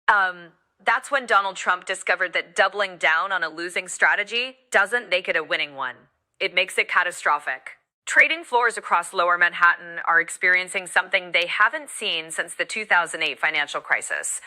That's when Donald Trump discovered that doubling down on a losing strategy doesn't make it a winning one. It makes it catastrophic. Trading floors across lower Manhattan are experiencing something they haven't seen since the 2008 financial crisis.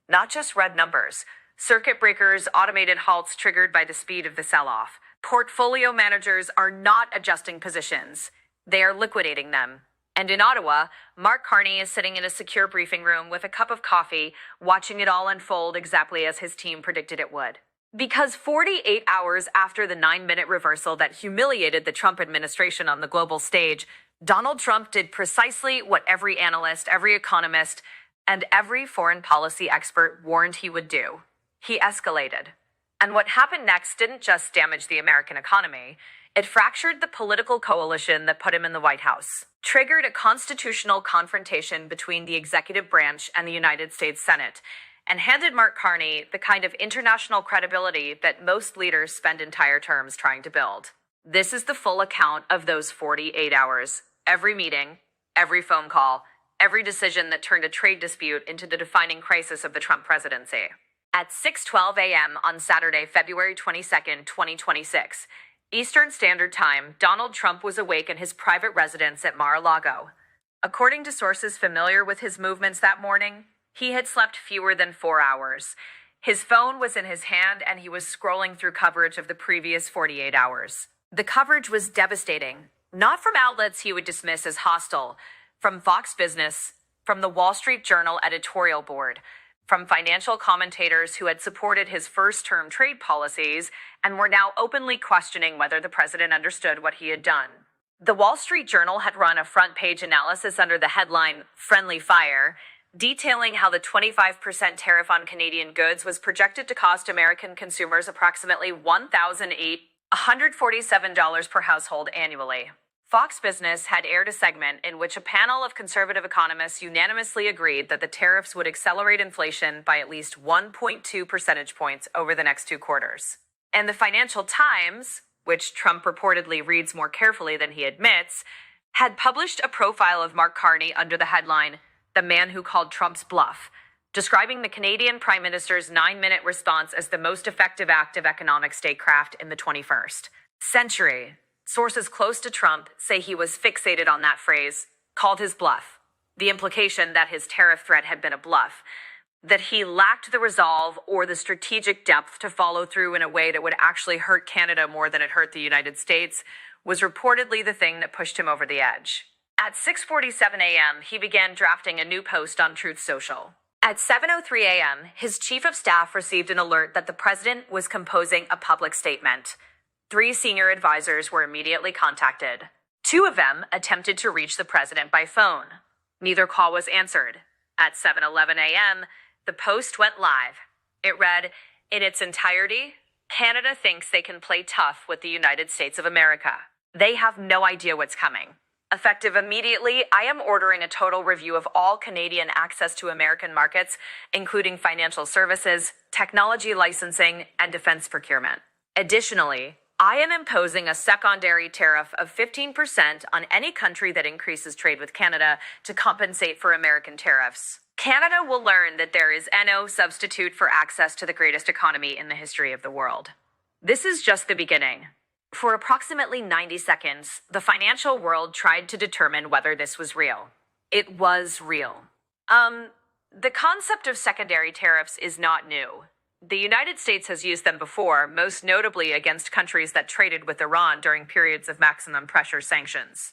Not just red numbers, circuit breakers, automated halts triggered by the speed of the sell-off. Portfolio managers are not adjusting positions. They are liquidating them. And in Ottawa, Mark Carney is sitting in a secure briefing room with a cup of coffee, watching it all unfold exactly as his team predicted it would. Because 48 hours after the 9-minute reversal that humiliated the Trump administration on the global stage, Donald Trump did precisely what every analyst, every economist, and every foreign policy expert warned he would do. He escalated. And what happened next didn't just damage the American economy. It fractured the political coalition that put him in the White House, triggered a constitutional confrontation between the executive branch and the United States Senate, and handed Mark Carney the kind of international credibility that most leaders spend entire terms trying to build. This is the full account of those 48 hours. Every meeting, every phone call, every decision that turned a trade dispute into the defining crisis of the Trump presidency. At 6:12 a.m. on Saturday, February 22nd, 2026, Eastern Standard Time, Donald Trump was awake in his private residence at Mar-a-Lago. According to sources familiar with his movements that morning, he had slept fewer than 4 hours. His phone was in his hand and he was scrolling through coverage of the previous 48 hours. The coverage was devastating, not from outlets he would dismiss as hostile, from Fox Business, from the Wall Street Journal editorial board, from financial commentators who had supported his first-term trade policies and were now openly questioning whether the president understood what he had done. The Wall Street Journal had run a front-page analysis under the headline, "Friendly Fire," detailing how the 25% tariff on Canadian goods was projected to cost American consumers approximately $1,847 per household annually. Fox Business had aired a segment in which a panel of conservative economists unanimously agreed that the tariffs would accelerate inflation by at least 1.2 percentage points over the next 2 quarters. And the Financial Times, which Trump reportedly reads more carefully than he admits, had published a profile of Mark Carney under the headline, "The Man Who Called Trump's Bluff," describing the Canadian Prime Minister's 9-minute response as the most effective act of economic statecraft in the 21st century. Sources close to Trump say he was fixated on that phrase, called his bluff. The implication that his tariff threat had been a bluff, that he lacked the resolve or the strategic depth to follow through in a way that would actually hurt Canada more than it hurt the United States, was reportedly the thing that pushed him over the edge. At 6:47 a.m., he began drafting a new post on Truth Social. At 7:03 a.m., his chief of staff received an alert that the president was composing a public statement. 3 senior advisors were immediately contacted. 2 of them attempted to reach the president by phone. Neither call was answered. At 7:11 a.m., the post went live. It read, in its entirety, "Canada thinks they can play tough with the United States of America. They have no idea what's coming. Effective immediately, I am ordering a total review of all Canadian access to American markets, including financial services, technology licensing, and defense procurement. Additionally, I am imposing a secondary tariff of 15% on any country that increases trade with Canada to compensate for American tariffs. Canada will learn that there is no substitute for access to the greatest economy in the history of the world." This is just the beginning. For approximately 90 seconds, the financial world tried to determine whether this was real. It was real. The concept of secondary tariffs is not new. The United States has used them before, most notably against countries that traded with Iran during periods of maximum pressure sanctions.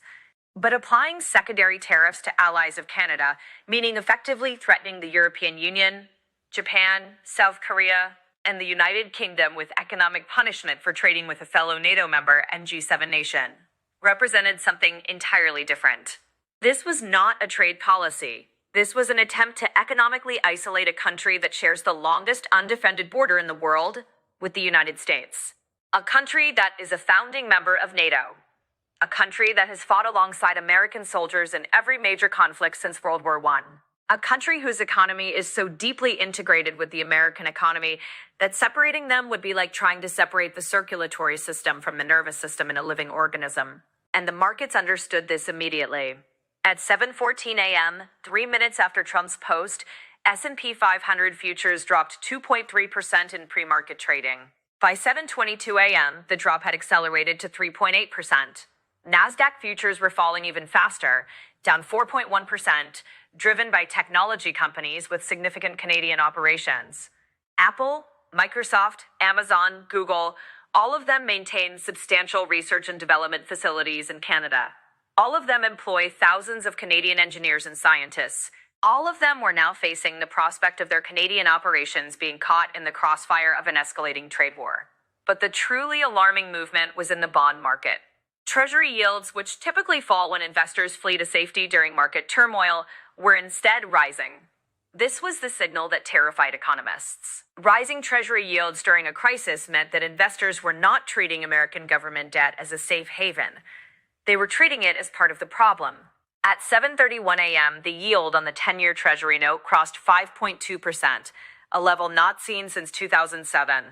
But applying secondary tariffs to allies of Canada, meaning effectively threatening the European Union, Japan, South Korea, and the United Kingdom with economic punishment for trading with a fellow NATO member and G7 nation, represented something entirely different. This was not a trade policy. This was an attempt to economically isolate a country that shares the longest undefended border in the world with the United States. A country that is a founding member of NATO. A country that has fought alongside American soldiers in every major conflict since World War I. A country whose economy is so deeply integrated with the American economy that separating them would be like trying to separate the circulatory system from the nervous system in a living organism. And the markets understood this immediately. At 7:14 a.m., 3 minutes after Trump's post, S&P 500 futures dropped 2.3% in pre-market trading. By 7:22 a.m., the drop had accelerated to 3.8%. Nasdaq futures were falling even faster, down 4.1%, driven by technology companies with significant Canadian operations. Apple, Microsoft, Amazon, Google, all of them maintain substantial research and development facilities in Canada. All of them employ thousands of Canadian engineers and scientists. All of them were now facing the prospect of their Canadian operations being caught in the crossfire of an escalating trade war. But the truly alarming movement was in the bond market. Treasury yields, which typically fall when investors flee to safety during market turmoil, were instead rising. This was the signal that terrified economists. Rising Treasury yields during a crisis meant that investors were not treating American government debt as a safe haven. They were treating it as part of the problem. At 7:31 a.m., the yield on the 10-year Treasury note crossed 5.2%, a level not seen since 2007.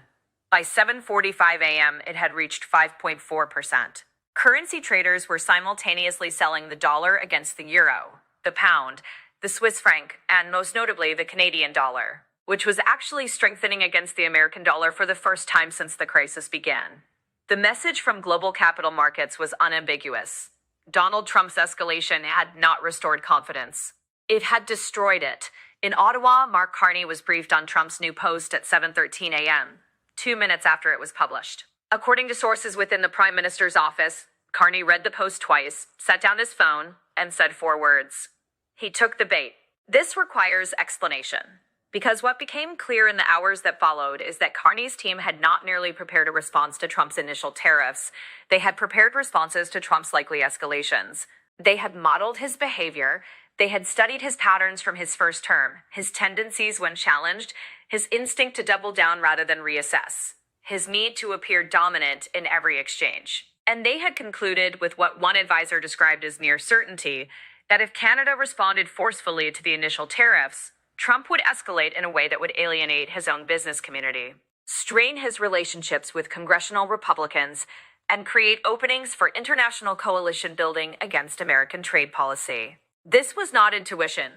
By 7:45 a.m., it had reached 5.4%. Currency traders were simultaneously selling the dollar against the euro, the pound, the Swiss franc, and most notably the Canadian dollar, which was actually strengthening against the American dollar for the first time since the crisis began. The message from global capital markets was unambiguous. Donald Trump's escalation had not restored confidence. It had destroyed it. In Ottawa, Mark Carney was briefed on Trump's new post at 7:13 a.m., 2 minutes after it was published. According to sources within the Prime Minister's office, Carney read the post twice, set down his phone, and said 4 words. He took the bait. This requires explanation, because what became clear in the hours that followed is that Carney's team had not merely prepared a response to Trump's initial tariffs, they had prepared responses to Trump's likely escalations. They had modeled his behavior, they had studied his patterns from his first term, his tendencies when challenged, his instinct to double down rather than reassess, his need to appear dominant in every exchange. And they had concluded with what one advisor described as near certainty, that if Canada responded forcefully to the initial tariffs, Trump would escalate in a way that would alienate his own business community, strain his relationships with congressional Republicans, and create openings for international coalition building against American trade policy. This was not intuition.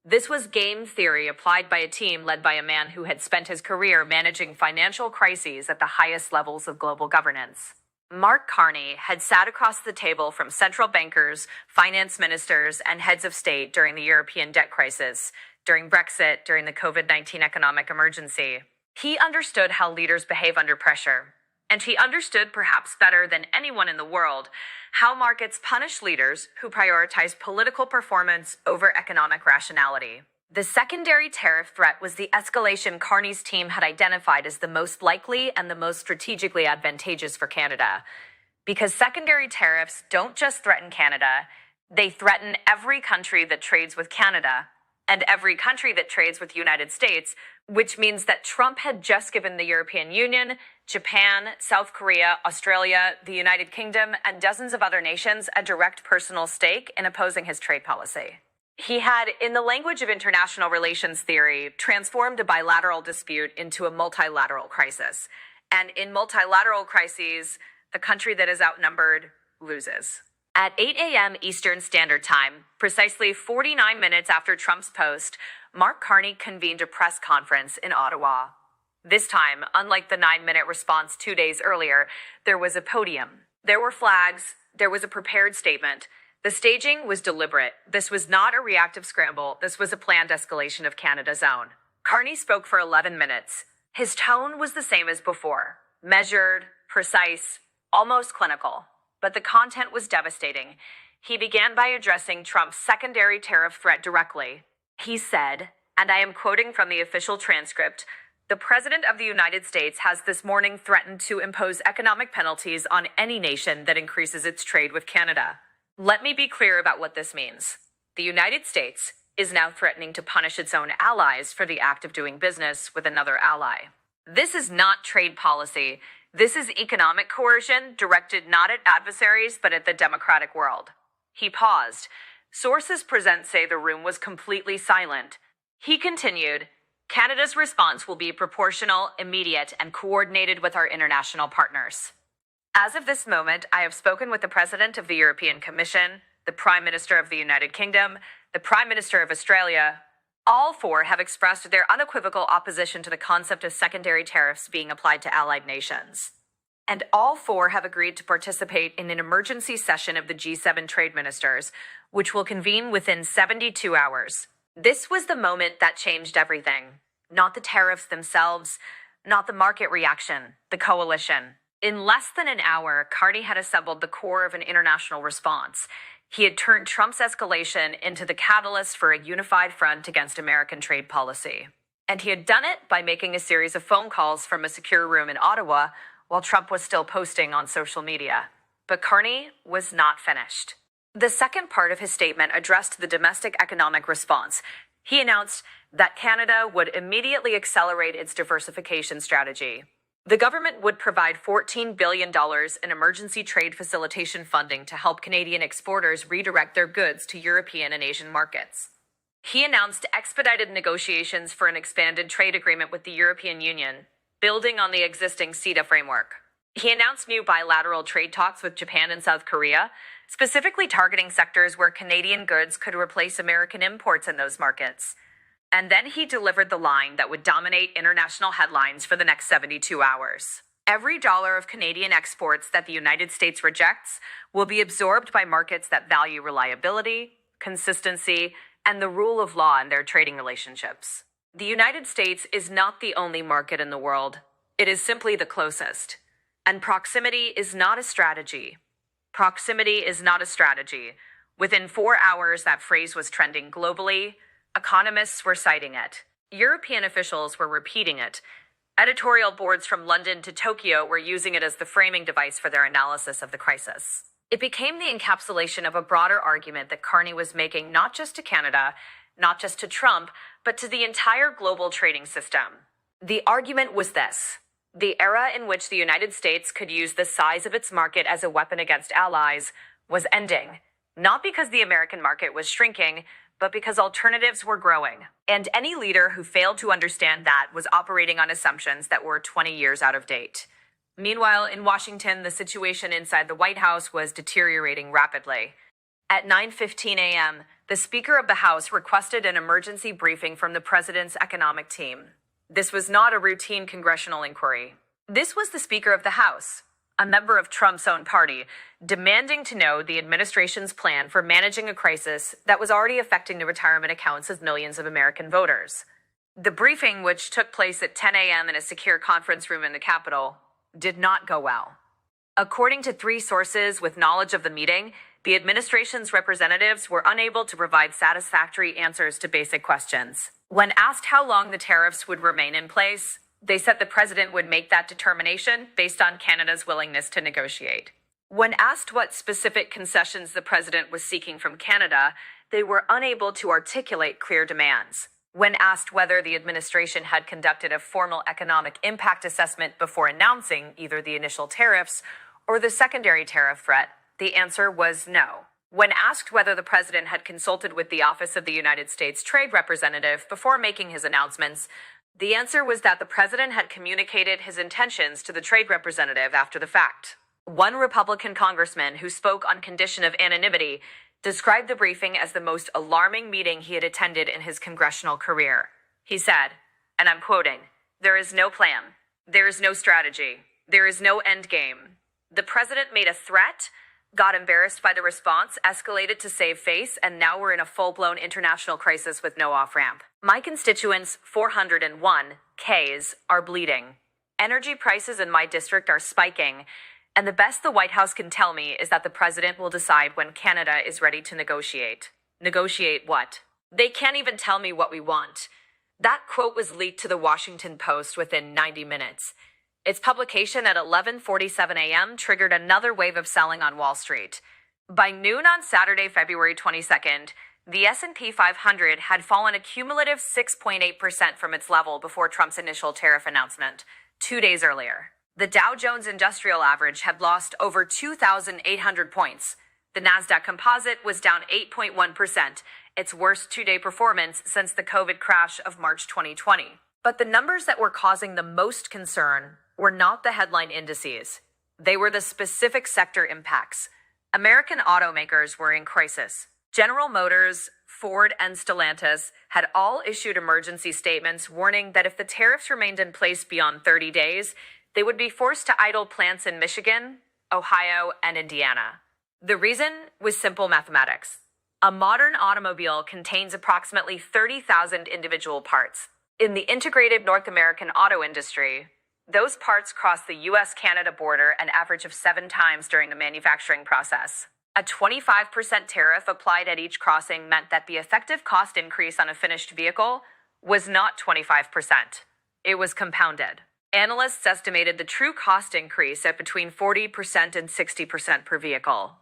This was game theory applied by a team led by a man who had spent his career managing financial crises at the highest levels of global governance. Mark Carney had sat across the table from central bankers, finance ministers, and heads of state during the European debt crisis, during Brexit, during the COVID-19 economic emergency. He understood how leaders behave under pressure, and he understood perhaps better than anyone in the world how markets punish leaders who prioritize political performance over economic rationality. The secondary tariff threat was the escalation Carney's team had identified as the most likely and the most strategically advantageous for Canada. Because secondary tariffs don't just threaten Canada, they threaten every country that trades with Canada and every country that trades with the United States, which means that Trump had just given the European Union, Japan, South Korea, Australia, the United Kingdom, and dozens of other nations a direct personal stake in opposing his trade policy. He had, in the language of international relations theory, transformed a bilateral dispute into a multilateral crisis. And in multilateral crises, the country that is outnumbered loses. At 8 a.m. Eastern Standard Time, precisely 49 minutes after Trump's post, Mark Carney convened a press conference in Ottawa. This time, unlike the 9-minute response 2 days earlier, there was a podium. There were flags. There was a prepared statement. The staging was deliberate. This was not a reactive scramble. This was a planned escalation of Canada's own. Carney spoke for 11 minutes. His tone was the same as before. Measured, precise, almost clinical. But the content was devastating. He began by addressing Trump's secondary tariff threat directly. He said, and I am quoting from the official transcript, "The President of the United States has this morning threatened to impose economic penalties on any nation that increases its trade with Canada." Let me be clear about what this means. The United States is now threatening to punish its own allies for the act of doing business with another ally. This is not trade policy. This is economic coercion directed not at adversaries, but at the democratic world. He paused. Sources present say the room was completely silent. He continued, Canada's response will be proportional, immediate, and coordinated with our international partners. As of this moment, I have spoken with the President of the European Commission, the Prime Minister of the United Kingdom, the Prime Minister of Australia. All four have expressed their unequivocal opposition to the concept of secondary tariffs being applied to allied nations. And all four have agreed to participate in an emergency session of the G7 trade ministers, which will convene within 72 hours. This was the moment that changed everything. Not the tariffs themselves, not the market reaction, the coalition. In less than an hour, Carney had assembled the core of an international response. He had turned Trump's escalation into the catalyst for a unified front against American trade policy. And he had done it by making a series of phone calls from a secure room in Ottawa while Trump was still posting on social media. But Carney was not finished. The second part of his statement addressed the domestic economic response. He announced that Canada would immediately accelerate its diversification strategy. The government would provide $14 billion in emergency trade facilitation funding to help Canadian exporters redirect their goods to European and Asian markets. He announced expedited negotiations for an expanded trade agreement with the European Union, building on the existing CETA framework. He announced new bilateral trade talks with Japan and South Korea, specifically targeting sectors where Canadian goods could replace American imports in those markets. And then he delivered the line that would dominate international headlines for the next 72 hours. Every dollar of Canadian exports that the United States rejects will be absorbed by markets that value reliability, consistency, and the rule of law in their trading relationships. The United States is not the only market in the world. It is simply the closest. And proximity is not a strategy. Proximity is not a strategy. Within 4 hours, that phrase was trending globally. Economists were citing it. European officials were repeating it. Editorial boards from London to Tokyo were using it as the framing device for their analysis of the crisis. It became the encapsulation of a broader argument that Carney was making not just to Canada, not just to Trump, but to the entire global trading system. The argument was this: the era in which the United States could use the size of its market as a weapon against allies was ending, not because the American market was shrinking, but because alternatives were growing. And any leader who failed to understand that was operating on assumptions that were 20 years out of date. Meanwhile, in Washington, the situation inside the White House was deteriorating rapidly. At 9:15 a.m., the Speaker of the House requested an emergency briefing from the president's economic team. This was not a routine congressional inquiry. This was the Speaker of the House, a member of Trump's own party, demanding to know the administration's plan for managing a crisis that was already affecting the retirement accounts of millions of American voters. The briefing, which took place at 10 a.m. in a secure conference room in the Capitol, did not go well. According to 3 sources with knowledge of the meeting, the administration's representatives were unable to provide satisfactory answers to basic questions. When asked how long the tariffs would remain in place, they said the president would make that determination based on Canada's willingness to negotiate. When asked what specific concessions the president was seeking from Canada, they were unable to articulate clear demands. When asked whether the administration had conducted a formal economic impact assessment before announcing either the initial tariffs or the secondary tariff threat, the answer was no. When asked whether the president had consulted with the Office of the United States Trade Representative before making his announcements, the answer was that the president had communicated his intentions to the trade representative after the fact. One Republican congressman who spoke on condition of anonymity described the briefing as the most alarming meeting he had attended in his congressional career. He said, and I'm quoting, "There is no plan. There is no strategy. There is no end game. The president made a threat, got embarrassed by the response, escalated to save face, and now we're in a full-blown international crisis with no off-ramp. My constituents, 401 Ks, are bleeding. Energy prices in my district are spiking, and the best the White House can tell me is that the president will decide when Canada is ready to negotiate. Negotiate what? They can't even tell me what we want." That quote was leaked to the Washington Post within 90 minutes. Its publication at 11:47 a.m. triggered another wave of selling on Wall Street. By noon on Saturday, February 22nd, the S&P 500 had fallen a cumulative 6.8% from its level before Trump's initial tariff announcement, 2 days earlier. The Dow Jones Industrial Average had lost over 2,800 points. The Nasdaq Composite was down 8.1%, its worst 2-day performance since the COVID crash of March 2020. But the numbers that were causing the most concern were not the headline indices. They were the specific sector impacts. American automakers were in crisis. General Motors, Ford, and Stellantis had all issued emergency statements warning that if the tariffs remained in place beyond 30 days, they would be forced to idle plants in Michigan, Ohio, and Indiana. The reason was simple mathematics. A modern automobile contains approximately 30,000 individual parts. In the integrated North American auto industry, those parts cross the US-Canada border an average of 7 times during the manufacturing process. A 25% tariff applied at each crossing meant that the effective cost increase on a finished vehicle was not 25%. It was compounded. Analysts estimated the true cost increase at between 40% and 60% per vehicle.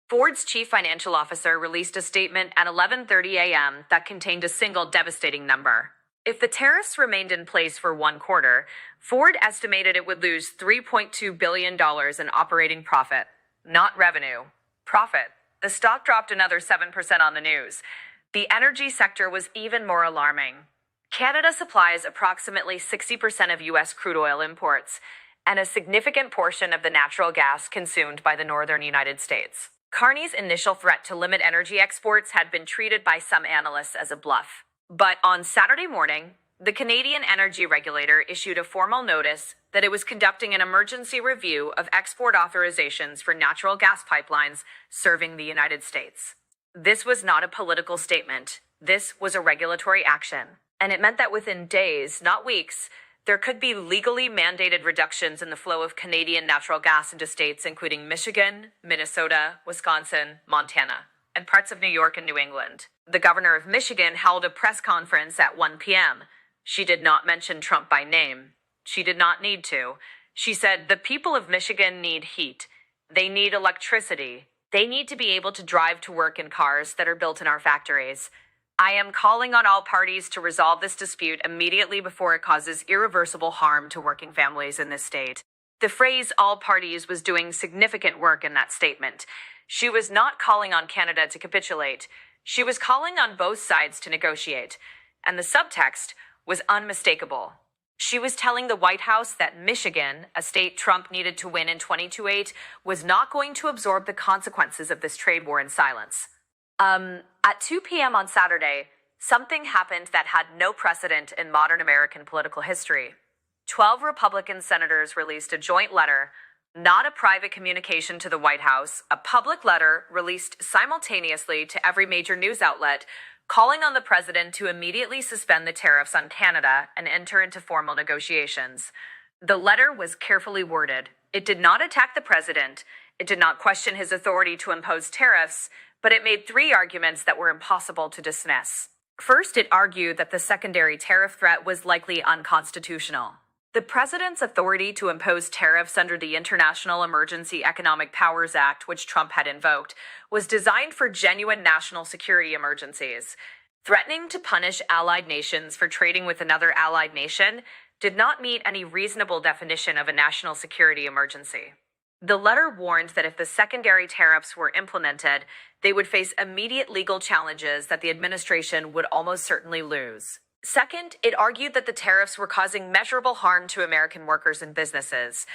Ford's chief financial officer released a statement at 11:30 a.m. that contained a single devastating number. If the tariffs remained in place for 1 quarter, Ford estimated it would lose $3.2 billion in operating profit, not revenue. Profit. The stock dropped another 7% on the news. The energy sector was even more alarming. Canada supplies approximately 60% of U.S. crude oil imports and a significant portion of the natural gas consumed by the northern United States. Carney's initial threat to limit energy exports had been treated by some analysts as a bluff. But on Saturday morning, the Canadian Energy Regulator issued a formal notice that it was conducting an emergency review of export authorizations for natural gas pipelines serving the United States. This was not a political statement. This was a regulatory action. And it meant that within days, not weeks, there could be legally mandated reductions in the flow of Canadian natural gas into states including Michigan, Minnesota, Wisconsin, Montana, and parts of New York and New England. The governor of Michigan held a press conference at 1 p.m. She did not mention Trump by name. She did not need to. She said, "The people of Michigan need heat. They need electricity. They need to be able to drive to work in cars that are built in our factories. I am calling on all parties to resolve this dispute immediately before it causes irreversible harm to working families in this state." The phrase "all parties" was doing significant work in that statement. She was not calling on Canada to capitulate. She was calling on both sides to negotiate. And the subtext was unmistakable. She was telling the White House that Michigan, a state Trump needed to win in 2028, was not going to absorb the consequences of this trade war in silence. At 2 p.m. on Saturday, something happened that had no precedent in modern American political history. 12 Republican senators released a joint letter, not a private communication to the White House, a public letter released simultaneously to every major news outlet, calling on the president to immediately suspend the tariffs on Canada and enter into formal negotiations. The letter was carefully worded. It did not attack the president. It did not question his authority to impose tariffs, but it made 3 arguments that were impossible to dismiss. First, it argued that the secondary tariff threat was likely unconstitutional. The president's authority to impose tariffs under the International Emergency Economic Powers Act, which Trump had invoked, was designed for genuine national security emergencies. Threatening to punish allied nations for trading with another allied nation did not meet any reasonable definition of a national security emergency. The letter warned that if the secondary tariffs were implemented, they would face immediate legal challenges that the administration would almost certainly lose. Second, it argued that the tariffs were causing measurable harm to American workers and businesses.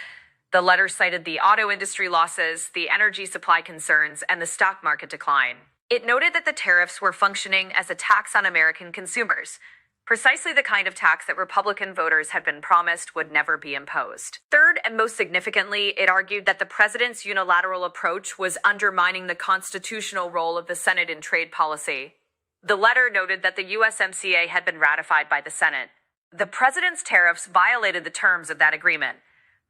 The letter cited the auto industry losses, the energy supply concerns, and the stock market decline. It noted that the tariffs were functioning as a tax on American consumers, precisely the kind of tax that Republican voters had been promised would never be imposed. Third, and most significantly, it argued that the president's unilateral approach was undermining the constitutional role of the Senate in trade policy. The letter noted that the USMCA had been ratified by the Senate. The president's tariffs violated the terms of that agreement.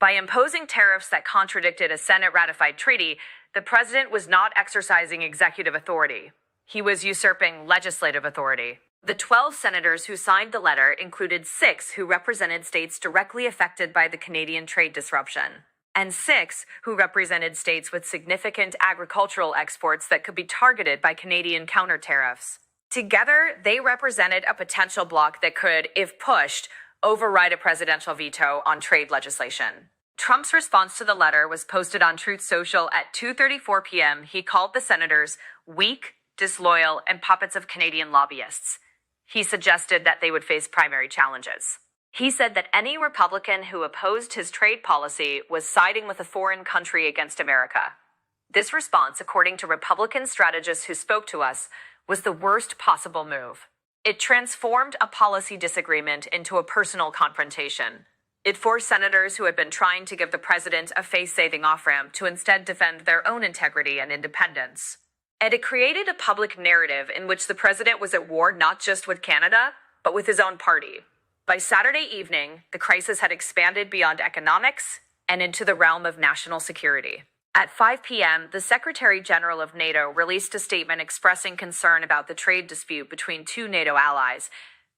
By imposing tariffs that contradicted a Senate-ratified treaty, the president was not exercising executive authority. He was usurping legislative authority. The 12 senators who signed the letter included 6 who represented states directly affected by the Canadian trade disruption, and 6 who represented states with significant agricultural exports that could be targeted by Canadian counter tariffs. Together, they represented a potential bloc that could, if pushed, override a presidential veto on trade legislation. Trump's response to the letter was posted on Truth Social at 2:34 p.m. He called the senators weak, disloyal, and puppets of Canadian lobbyists. He suggested that they would face primary challenges. He said that any Republican who opposed his trade policy was siding with a foreign country against America. This response, according to Republican strategists who spoke to us, was the worst possible move. It transformed a policy disagreement into a personal confrontation. It forced senators who had been trying to give the president a face-saving off-ramp to instead defend their own integrity and independence. And it created a public narrative in which the president was at war not just with Canada, but with his own party. By Saturday evening, the crisis had expanded beyond economics and into the realm of national security. At 5 p.m., the Secretary General of NATO released a statement expressing concern about the trade dispute between two NATO allies.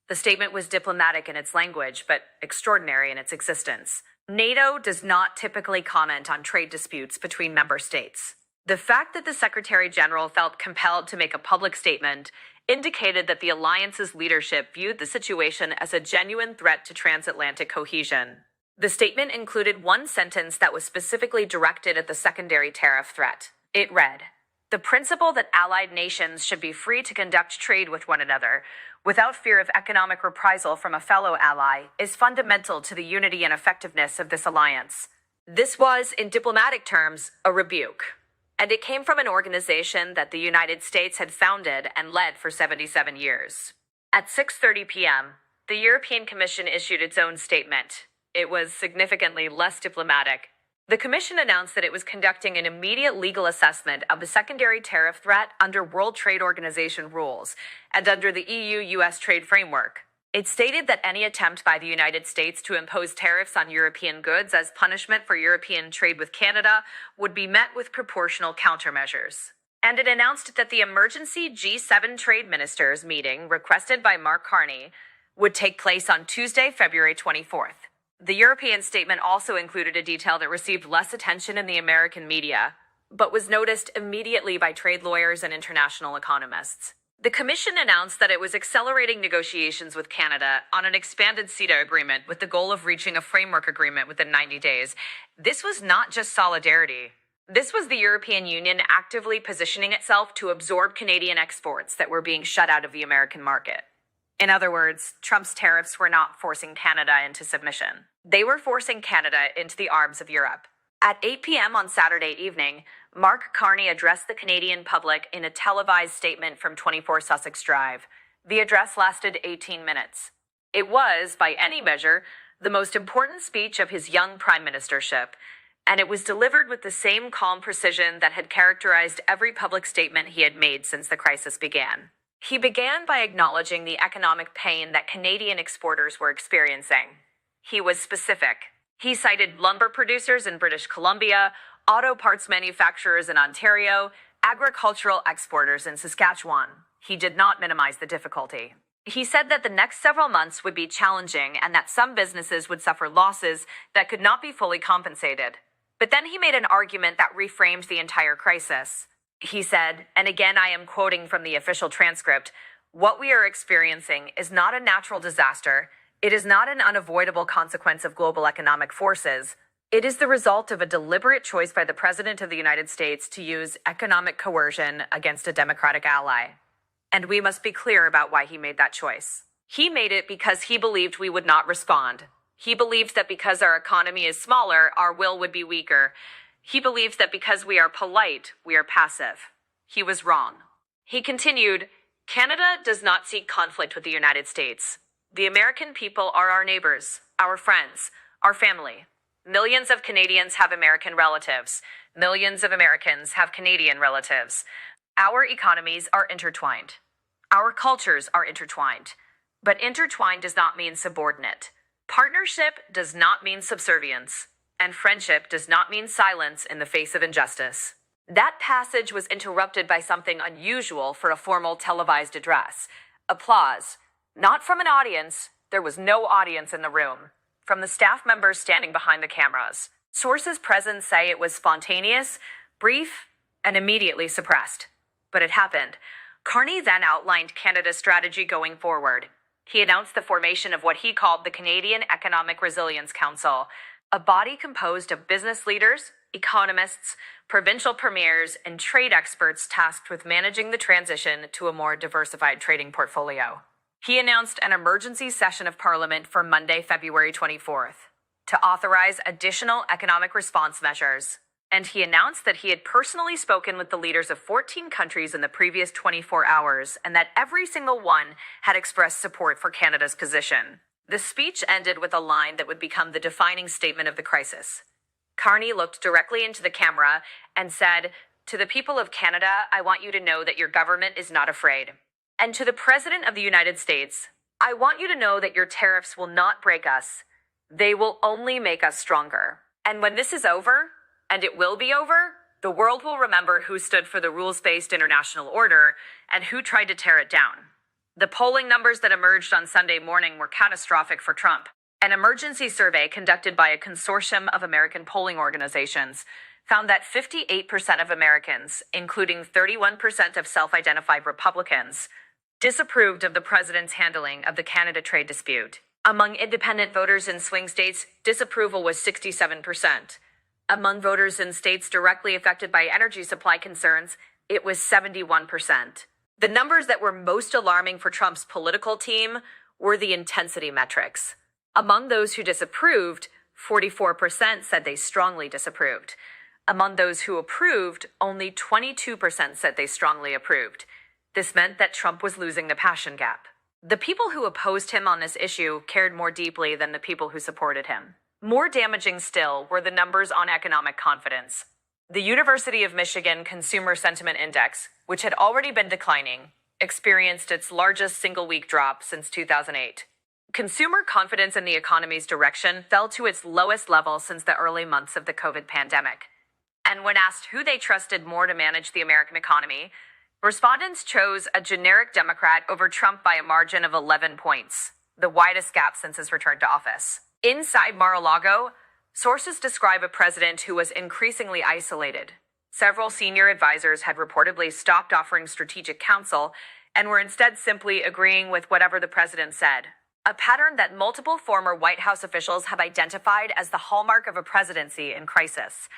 The statement was diplomatic in its language, but extraordinary in its existence. NATO does not typically comment on trade disputes between member states. The fact that the Secretary General felt compelled to make a public statement indicated that the alliance's leadership viewed the situation as a genuine threat to transatlantic cohesion. The statement included one sentence that was specifically directed at the secondary tariff threat. It read, "The principle that allied nations should be free to conduct trade with one another without fear of economic reprisal from a fellow ally is fundamental to the unity and effectiveness of this alliance." This was, in diplomatic terms, a rebuke. And it came from an organization that the United States had founded and led for 77 years. At 6:30 p.m., the European Commission issued its own statement. It was significantly less diplomatic. The Commission announced that it was conducting an immediate legal assessment of the secondary tariff threat under World Trade Organization rules and under the EU-US trade framework. It stated that any attempt by the United States to impose tariffs on European goods as punishment for European trade with Canada would be met with proportional countermeasures. And it announced that the emergency G7 trade ministers meeting requested by Mark Carney would take place on Tuesday, February 24th. The European statement also included a detail that received less attention in the American media, but was noticed immediately by trade lawyers and international economists. The Commission announced that it was accelerating negotiations with Canada on an expanded CETA agreement with the goal of reaching a framework agreement within 90 days. This was not just solidarity. This was the European Union actively positioning itself to absorb Canadian exports that were being shut out of the American market. In other words, Trump's tariffs were not forcing Canada into submission. They were forcing Canada into the arms of Europe. At 8 p.m. on Saturday evening, Mark Carney addressed the Canadian public in a televised statement from 24 Sussex Drive. The address lasted 18 minutes. It was, by any measure, the most important speech of his young prime ministership, and it was delivered with the same calm precision that had characterized every public statement he had made since the crisis began. He began by acknowledging the economic pain that Canadian exporters were experiencing. He was specific. He cited lumber producers in British Columbia, auto parts manufacturers in Ontario, agricultural exporters in Saskatchewan. He did not minimize the difficulty. He said that the next several months would be challenging and that some businesses would suffer losses that could not be fully compensated. But then he made an argument that reframed the entire crisis. He said, and again I am quoting from the official transcript, "What we are experiencing is not a natural disaster. It is not an unavoidable consequence of global economic forces. It is the result of a deliberate choice by the President of the United States to use economic coercion against a democratic ally. And we must be clear about why he made that choice. He made it because he believed we would not respond. He believed that because our economy is smaller, our will would be weaker. He believed that because we are polite, we are passive. He was wrong." He continued, "Canada does not seek conflict with the United States. The American people are our neighbors, our friends, our family. Millions of Canadians have American relatives. Millions of Americans have Canadian relatives. Our economies are intertwined. Our cultures are intertwined. But intertwined does not mean subordinate. Partnership does not mean subservience. And friendship does not mean silence in the face of injustice." That passage was interrupted by something unusual for a formal televised address. Applause. Not from an audience. There was no audience in the room. From the staff members standing behind the cameras. Sources present say it was spontaneous, brief, and immediately suppressed. But it happened. Carney then outlined Canada's strategy going forward. He announced the formation of what he called the Canadian Economic Resilience Council, a body composed of business leaders, economists, provincial premiers, and trade experts tasked with managing the transition to a more diversified trading portfolio. He announced an emergency session of Parliament for Monday, February 24th, to authorize additional economic response measures. And he announced that he had personally spoken with the leaders of 14 countries in the previous 24 hours, and that every single one had expressed support for Canada's position. The speech ended with a line that would become the defining statement of the crisis. Carney looked directly into the camera and said, "To the people of Canada, I want you to know that your government is not afraid. And to the President of the United States, I want you to know that your tariffs will not break us. They will only make us stronger. And when this is over, and it will be over, the world will remember who stood for the rules-based international order and who tried to tear it down." The polling numbers that emerged on Sunday morning were catastrophic for Trump. An emergency survey conducted by a consortium of American polling organizations found that 58% of Americans, including 31% of self-identified Republicans, disapproved of the president's handling of the Canada trade dispute. Among independent voters in swing states, disapproval was 67%. Among voters in states directly affected by energy supply concerns, it was 71%. The numbers that were most alarming for Trump's political team were the intensity metrics. Among those who disapproved, 44% said they strongly disapproved. Among those who approved, only 22% said they strongly approved. This meant that Trump was losing the passion gap. The people who opposed him on this issue cared more deeply than the people who supported him. More damaging still were the numbers on economic confidence. The University of Michigan Consumer Sentiment Index, which had already been declining, experienced its largest single-week drop since 2008. Consumer confidence in the economy's direction fell to its lowest level since the early months of the COVID pandemic. And when asked who they trusted more to manage the American economy, respondents chose a generic Democrat over Trump by a margin of 11 points, the widest gap since his return to office. Inside Mar-a-Lago, sources describe a president who was increasingly isolated. Several senior advisors had reportedly stopped offering strategic counsel and were instead simply agreeing with whatever the president said, a pattern that multiple former White House officials have identified as the hallmark of a presidency in crisis.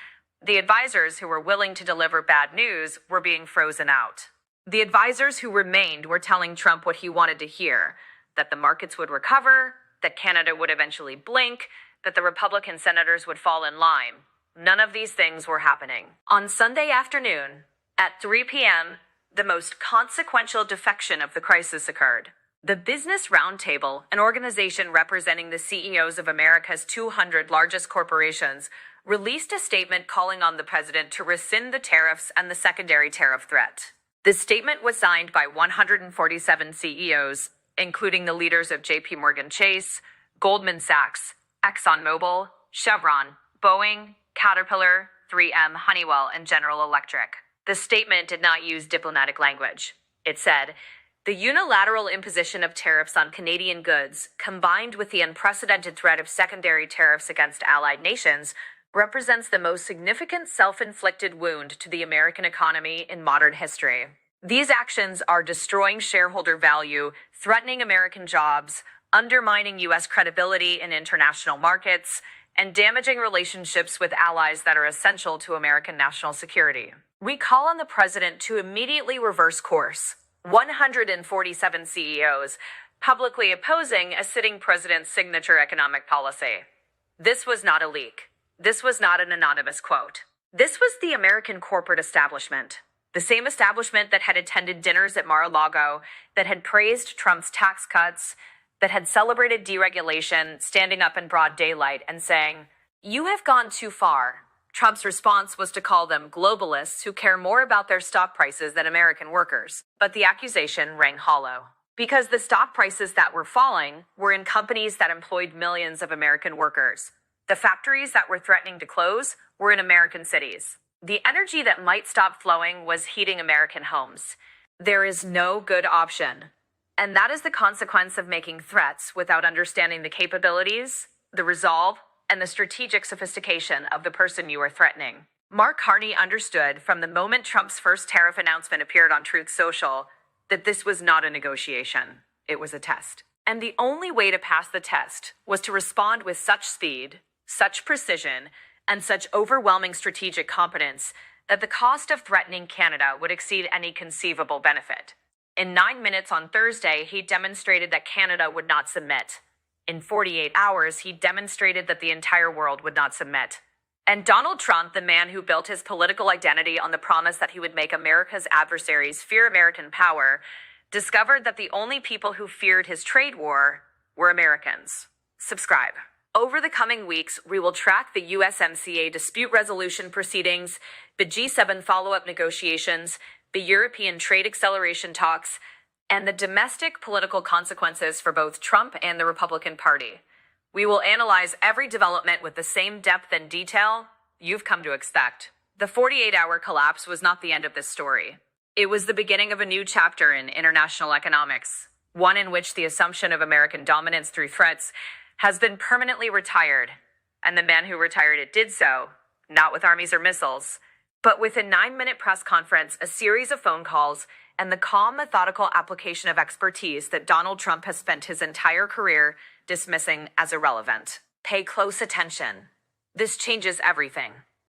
The advisors who were willing to deliver bad news were being frozen out. The advisors who remained were telling Trump what he wanted to hear, that the markets would recover, that Canada would eventually blink, that the Republican senators would fall in line. None of these things were happening. On Sunday afternoon, at 3 p.m., the most consequential defection of the crisis occurred. The Business Roundtable, an organization representing the CEOs of America's 200 largest corporations, released a statement calling on the president to rescind the tariffs and the secondary tariff threat. The statement was signed by 147 CEOs, including the leaders of JP Morgan Chase, Goldman Sachs, ExxonMobil, Chevron, Boeing, Caterpillar, 3M, Honeywell, and General Electric. The statement did not use diplomatic language. It said, "The unilateral imposition of tariffs on Canadian goods, combined with the unprecedented threat of secondary tariffs against allied nations, represents the most significant self-inflicted wound to the American economy in modern history. These actions are destroying shareholder value, threatening American jobs, undermining U.S. credibility in international markets, and damaging relationships with allies that are essential to American national security. We call on the president to immediately reverse course." 147 CEOs publicly opposing a sitting president's signature economic policy. This was not a leak. This was not an anonymous quote. This was the American corporate establishment. The same establishment that had attended dinners at Mar-a-Lago, that had praised Trump's tax cuts, that had celebrated deregulation, standing up in broad daylight and saying, "You have gone too far." Trump's response was to call them globalists who care more about their stock prices than American workers. But the accusation rang hollow. Because the stock prices that were falling were in companies that employed millions of American workers. The factories that were threatening to close were in American cities. The energy that might stop flowing was heating American homes. There is no good option. And that is the consequence of making threats without understanding the capabilities, the resolve, and the strategic sophistication of the person you are threatening. Mark Carney understood from the moment Trump's first tariff announcement appeared on Truth Social that this was not a negotiation. It was a test. And the only way to pass the test was to respond with such speed, such precision, and such overwhelming strategic competence that the cost of threatening Canada would exceed any conceivable benefit. In 9 minutes on Thursday, he demonstrated that Canada would not submit. In 48 hours, he demonstrated that the entire world would not submit. And Donald Trump, the man who built his political identity on the promise that he would make America's adversaries fear American power, discovered that the only people who feared his trade war were Americans. Subscribe. Over the coming weeks, we will track the USMCA dispute resolution proceedings, the G7 follow-up negotiations, the European trade acceleration talks, and the domestic political consequences for both Trump and the Republican Party. We will analyze every development with the same depth and detail you've come to expect. The 48-hour collapse was not the end of this story. It was the beginning of a new chapter in international economics, one in which the assumption of American dominance through threats has been permanently retired, and the man who retired it did so, not with armies or missiles, but with a 9-minute press conference, a series of phone calls, and the calm, methodical application of expertise that Donald Trump has spent his entire career dismissing as irrelevant. Pay close attention. This changes everything.